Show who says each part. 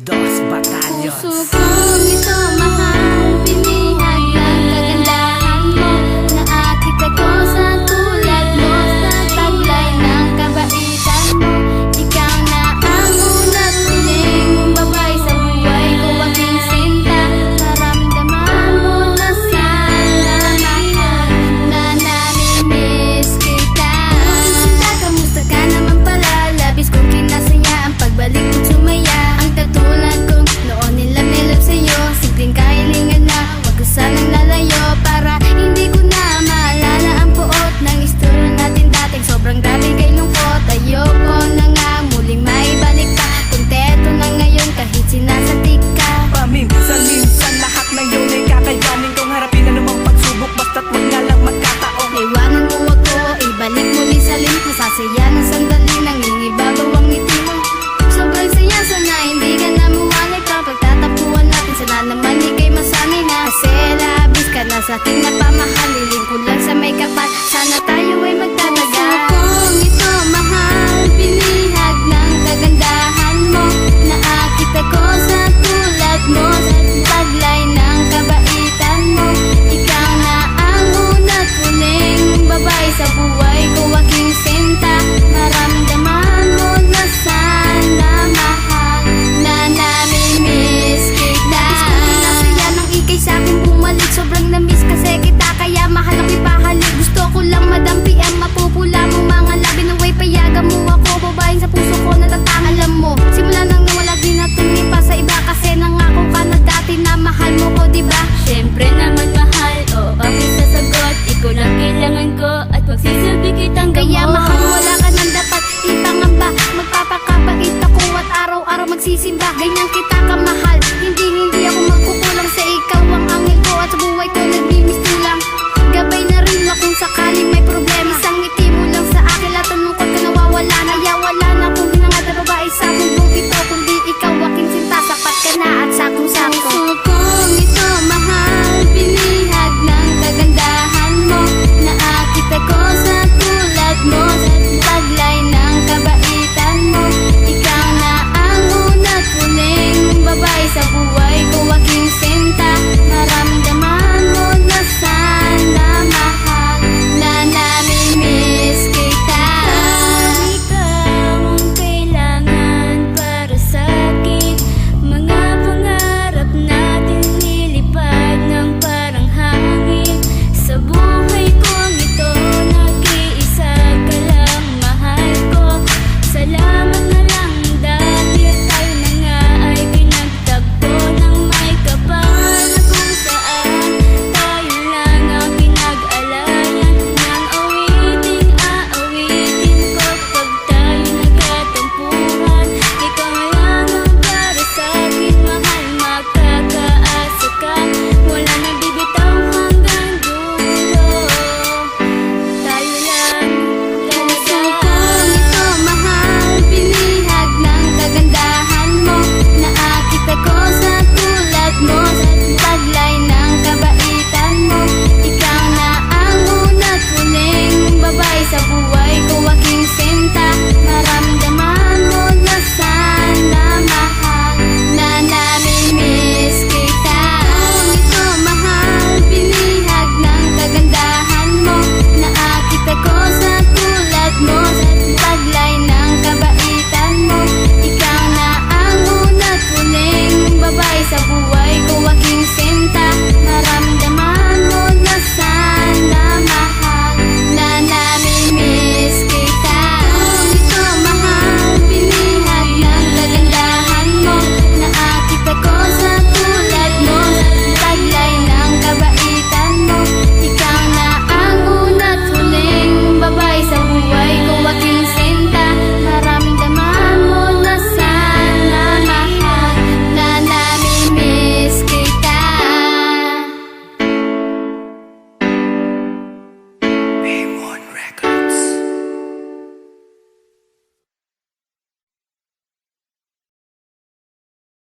Speaker 1: Dos Batallos.
Speaker 2: Puso kong ito mahal, pinihag ng kagandahan mo. Naakit ako sa tulad mo, sa taglay ng kabaitan mo. Ikaw na ang una't huling babay sa buhay ko, aking sinta. Naramdaman mo na sana mahal na namimiss kita. Sinta, kamusta ka naman pala? Labis kong kinasaya ang pagbalik mo't sumaya. Ang katulad kong noon nilap sa'yo, simpleng kahilingan na wag ko sanang lalayo. Para hindi ko na maalala ang puot ng istorya natin dating sobrang grabe kay lungkot. Ayoko na nga muling maibalik pa, kontento na ngayon kahit sinasatik ka.
Speaker 1: Paminsan-minsan lahat ng yun ay kakayanin kong harapin anumang pagsubok, basta't wag nga lang magkataon.
Speaker 2: Iwanan mo ako, ibalik muli sa link. Masasaya ng sandali, nangingibabaw ang ngiti mo. Sobrang saya, sana hindi ka na mawalay pa. Pagtatapuan natin, sana naman ika'y masanay na. Kasi labis ka na sa akin